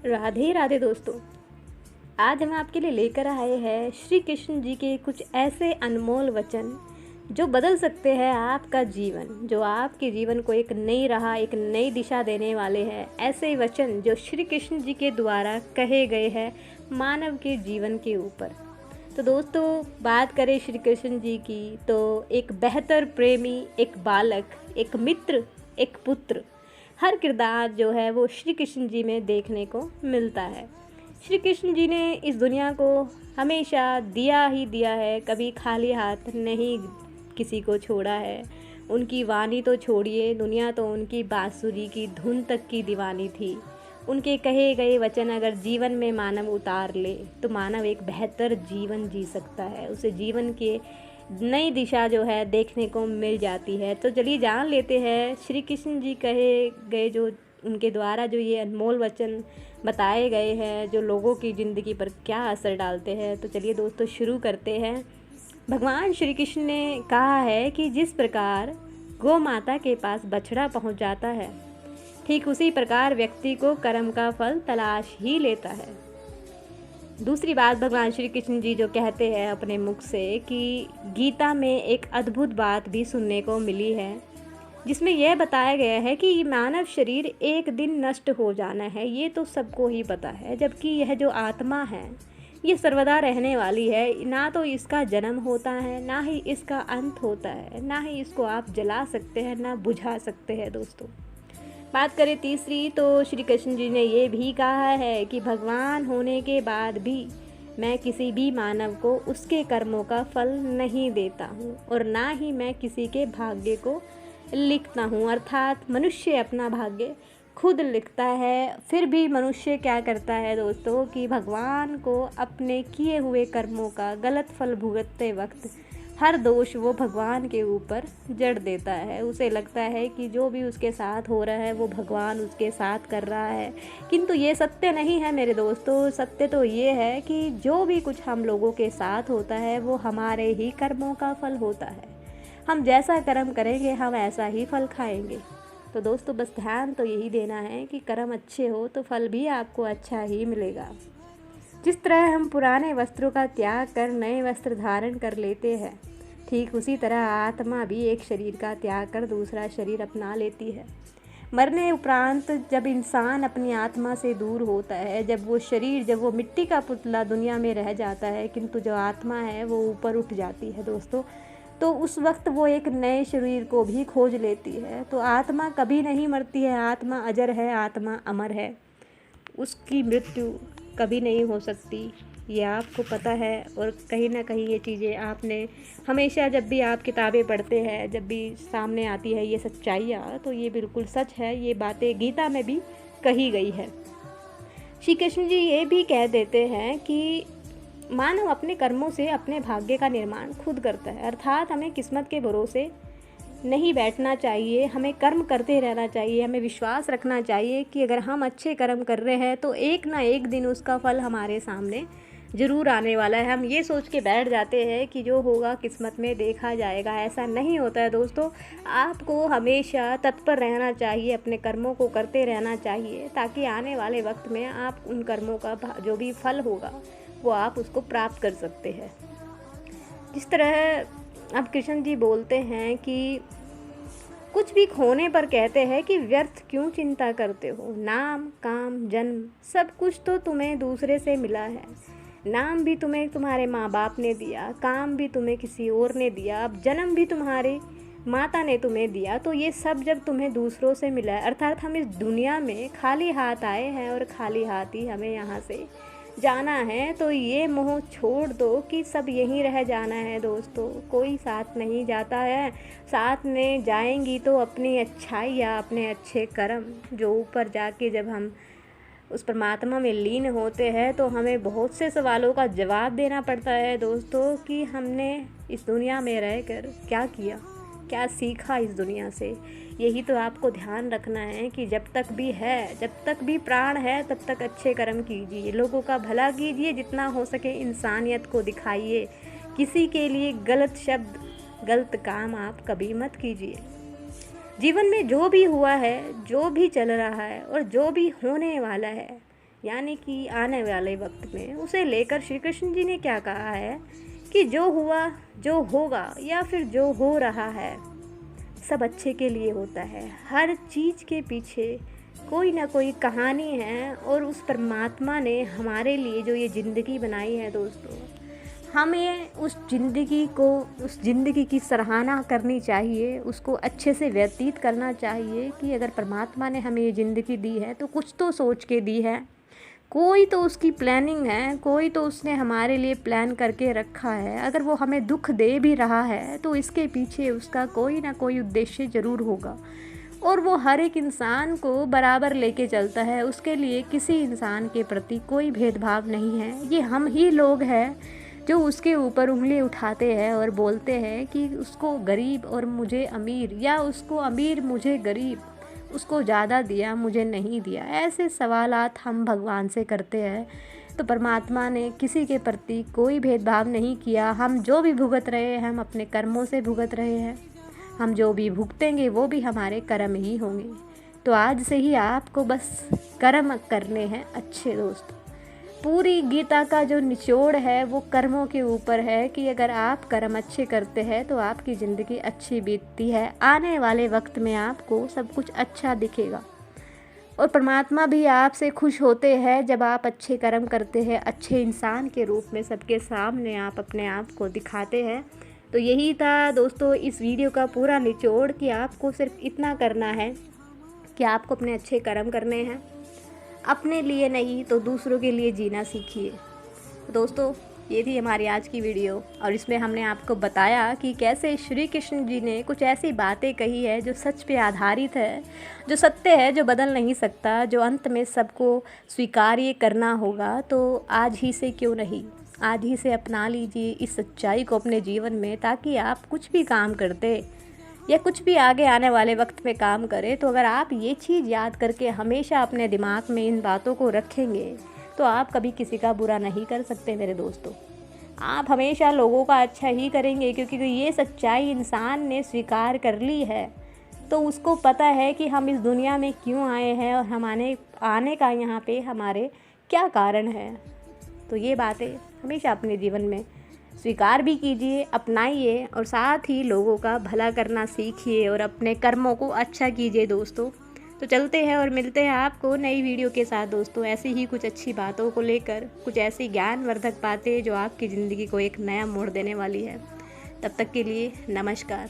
राधे राधे दोस्तों, आज हम आपके लिए लेकर आए हैं श्री कृष्ण जी के कुछ ऐसे अनमोल वचन जो बदल सकते हैं आपका जीवन, जो आपके जीवन को एक नई राह, एक नई दिशा देने वाले हैं। ऐसे वचन जो श्री कृष्ण जी के द्वारा कहे गए हैं मानव के जीवन के ऊपर। तो दोस्तों, बात करें श्री कृष्ण जी की तो एक बेहतर प्रेमी, एक बालक, एक मित्र, एक पुत्र, हर किरदार जो है वो श्री कृष्ण जी में देखने को मिलता है। श्री कृष्ण जी ने इस दुनिया को हमेशा दिया ही दिया है, कभी खाली हाथ नहीं किसी को छोड़ा है। उनकी वाणी तो छोड़िए, दुनिया तो उनकी बांसुरी की धुन तक की दीवानी थी। उनके कहे गए वचन अगर जीवन में मानव उतार ले तो मानव एक बेहतर जीवन जी सकता है, उसे जीवन के नई दिशा जो है देखने को मिल जाती है। तो चलिए जान लेते हैं श्री कृष्ण जी कहे गए जो उनके द्वारा जो ये अनमोल वचन बताए गए हैं, जो लोगों की ज़िंदगी पर क्या असर डालते हैं। तो चलिए दोस्तों शुरू करते हैं। भगवान श्री कृष्ण ने कहा है कि जिस प्रकार गौ माता के पास बछड़ा पहुंच जाता है, ठीक उसी प्रकार व्यक्ति को कर्म का फल तलाश ही लेता है। दूसरी बात, भगवान श्री कृष्ण जी जो कहते हैं अपने मुख से कि गीता में एक अद्भुत बात भी सुनने को मिली है, जिसमें यह बताया गया है कि मानव शरीर एक दिन नष्ट हो जाना है। ये तो सबको ही पता है, जबकि यह जो आत्मा है ये सर्वदा रहने वाली है। ना तो इसका जन्म होता है, ना ही इसका अंत होता है, ना ही इसको आप जला सकते हैं, ना बुझा सकते हैं। दोस्तों, बात करें तीसरी तो श्री कृष्ण जी ने ये भी कहा है कि भगवान होने के बाद भी मैं किसी भी मानव को उसके कर्मों का फल नहीं देता हूँ और ना ही मैं किसी के भाग्य को लिखता हूँ। अर्थात मनुष्य अपना भाग्य खुद लिखता है। फिर भी मनुष्य क्या करता है दोस्तों कि भगवान को अपने किए हुए कर्मों का गलत फल भुगतते वक्त हर दोष वो भगवान के ऊपर जड़ देता है। उसे लगता है कि जो भी उसके साथ हो रहा है वो भगवान उसके साथ कर रहा है, किंतु ये सत्य नहीं है मेरे दोस्तों। सत्य तो ये है कि जो भी कुछ हम लोगों के साथ होता है वो हमारे ही कर्मों का फल होता है। हम जैसा कर्म करेंगे हम ऐसा ही फल खाएंगे। तो दोस्तों, बस ध्यान तो यही देना है कि कर्म अच्छे हो तो फल भी आपको अच्छा ही मिलेगा। जिस तरह हम पुराने वस्त्रों का त्याग कर नए वस्त्र धारण कर लेते हैं, ठीक उसी तरह आत्मा भी एक शरीर का त्याग कर दूसरा शरीर अपना लेती है। मरने उपरांत जब इंसान अपनी आत्मा से दूर होता है, जब वो मिट्टी का पुतला दुनिया में रह जाता है, किंतु जो आत्मा है वो ऊपर उठ जाती है दोस्तों, तो उस वक्त वो एक नए शरीर को भी खोज लेती है। तो आत्मा कभी नहीं मरती है, आत्मा अजर है, आत्मा अमर है, उसकी मृत्यु कभी नहीं हो सकती। ये आपको पता है और कहीं ना कहीं ये चीज़ें आपने हमेशा जब भी आप किताबें पढ़ते हैं, जब भी सामने आती है ये सच्चाइयाँ, तो ये बिल्कुल सच है। ये बातें गीता में भी कही गई है। श्री कृष्ण जी ये भी कह देते हैं कि मानव अपने कर्मों से अपने भाग्य का निर्माण खुद करता है। अर्थात हमें किस्मत के भरोसे नहीं बैठना चाहिए, हमें कर्म करते रहना चाहिए। हमें विश्वास रखना चाहिए कि अगर हम अच्छे कर्म कर रहे हैं तो एक ना एक दिन उसका फल हमारे सामने ज़रूर आने वाला है। हम ये सोच के बैठ जाते हैं कि जो होगा किस्मत में देखा जाएगा, ऐसा नहीं होता है दोस्तों। आपको हमेशा तत्पर रहना चाहिए, अपने कर्मों को करते रहना चाहिए, ताकि आने वाले वक्त में आप उन कर्मों का जो भी फल होगा वो आप उसको प्राप्त कर सकते हैं। जिस तरह अब कृष्ण जी बोलते हैं कि कुछ भी खोने पर कहते हैं कि व्यर्थ क्यों चिंता करते हो, नाम काम जन्म सब कुछ तो तुम्हें दूसरे से मिला है। नाम भी तुम्हें तुम्हारे माँ बाप ने दिया, काम भी तुम्हें किसी और ने दिया, अब जन्म भी तुम्हारी माता ने तुम्हें दिया। तो ये सब जब तुम्हें दूसरों से मिला है, अर्थात हम इस दुनिया में खाली हाथ आए हैं और खाली हाथ ही हमें यहाँ से जाना है। तो ये मोह छोड़ दो कि सब यहीं रह जाना है दोस्तों, कोई साथ नहीं जाता है। साथ में जाएंगी तो अपनी अच्छाई या अपने अच्छे कर्म, जो ऊपर जाके जब हम उस परमात्मा में लीन होते हैं तो हमें बहुत से सवालों का जवाब देना पड़ता है दोस्तों, कि हमने इस दुनिया में रहकर क्या किया, क्या सीखा इस दुनिया से। यही तो आपको ध्यान रखना है कि जब तक भी है, जब तक भी प्राण है, तब तक अच्छे कर्म कीजिए, लोगों का भला कीजिए, जितना हो सके इंसानियत को दिखाइए। किसी के लिए गलत शब्द, गलत काम आप कभी मत कीजिए। जीवन में जो भी हुआ है, जो भी चल रहा है और जो भी होने वाला है, यानी कि आने वाले वक्त में, उसे लेकर श्री कृष्ण जी ने क्या कहा है कि जो हुआ, जो होगा या फिर जो हो रहा है, सब अच्छे के लिए होता है। हर चीज़ के पीछे कोई ना कोई कहानी है और उस परमात्मा ने हमारे लिए जो ये ज़िंदगी बनाई है दोस्तों, हमें उस ज़िंदगी की सराहना करनी चाहिए, उसको अच्छे से व्यतीत करना चाहिए कि अगर परमात्मा ने हमें ये ज़िंदगी दी है तो कुछ तो सोच के दी है, कोई तो उसकी प्लानिंग है, कोई तो उसने हमारे लिए प्लान करके रखा है। अगर वो हमें दुख दे भी रहा है तो इसके पीछे उसका कोई ना कोई उद्देश्य ज़रूर होगा और वो हर एक इंसान को बराबर लेके चलता है। उसके लिए किसी इंसान के प्रति कोई भेदभाव नहीं है। ये हम ही लोग हैं जो उसके ऊपर उंगली उठाते हैं और बोलते हैं कि उसको गरीब और मुझे अमीर, या उसको अमीर मुझे गरीब, उसको ज़्यादा दिया मुझे नहीं दिया। ऐसे सवालात हम भगवान से करते हैं। तो परमात्मा ने किसी के प्रति कोई भेदभाव नहीं किया। हम जो भी भुगत रहे हैं, हम अपने कर्मों से भुगत रहे हैं। हम जो भी भुगतेंगे वो भी हमारे कर्म ही होंगे। तो आज से ही आपको बस कर्म करने हैं अच्छे दोस्तों। पूरी गीता का जो निचोड़ है वो कर्मों के ऊपर है कि अगर आप कर्म अच्छे करते हैं तो आपकी ज़िंदगी अच्छी बीतती है। आने वाले वक्त में आपको सब कुछ अच्छा दिखेगा और परमात्मा भी आपसे खुश होते हैं जब आप अच्छे कर्म करते हैं, अच्छे इंसान के रूप में सबके सामने आप अपने आप को दिखाते हैं। तो यही था दोस्तों इस वीडियो का पूरा निचोड़ कि आपको सिर्फ इतना करना है कि आपको अपने अच्छे कर्म करने हैं, अपने लिए नहीं तो दूसरों के लिए जीना सीखिए। दोस्तों ये थी हमारी आज की वीडियो और इसमें हमने आपको बताया कि कैसे श्री कृष्ण जी ने कुछ ऐसी बातें कही है जो सच पे आधारित है, जो सत्य है, जो बदल नहीं सकता, जो अंत में सबको स्वीकार्य करना होगा। तो आज ही से क्यों नहीं, आज ही से अपना लीजिए इस सच्चाई को अपने जीवन में, ताकि आप कुछ भी काम करते या कुछ भी आगे आने वाले वक्त में काम करें तो अगर आप ये चीज़ याद करके हमेशा अपने दिमाग में इन बातों को रखेंगे तो आप कभी किसी का बुरा नहीं कर सकते मेरे दोस्तों। आप हमेशा लोगों का अच्छा ही करेंगे, क्योंकि ये सच्चाई इंसान ने स्वीकार कर ली है तो उसको पता है कि हम इस दुनिया में क्यों आए हैं और हमारे आने का यहाँ पे हमारे क्या कारण है। तो ये बातें हमेशा अपने जीवन में स्वीकार भी कीजिए, अपनाइए और साथ ही लोगों का भला करना सीखिए और अपने कर्मों को अच्छा कीजिए दोस्तों। तो चलते हैं और मिलते हैं आपको नई वीडियो के साथ दोस्तों, ऐसी ही कुछ अच्छी बातों को लेकर, कुछ ऐसी ज्ञानवर्धक बातें जो आपकी ज़िंदगी को एक नया मोड़ देने वाली है। तब तक के लिए नमस्कार।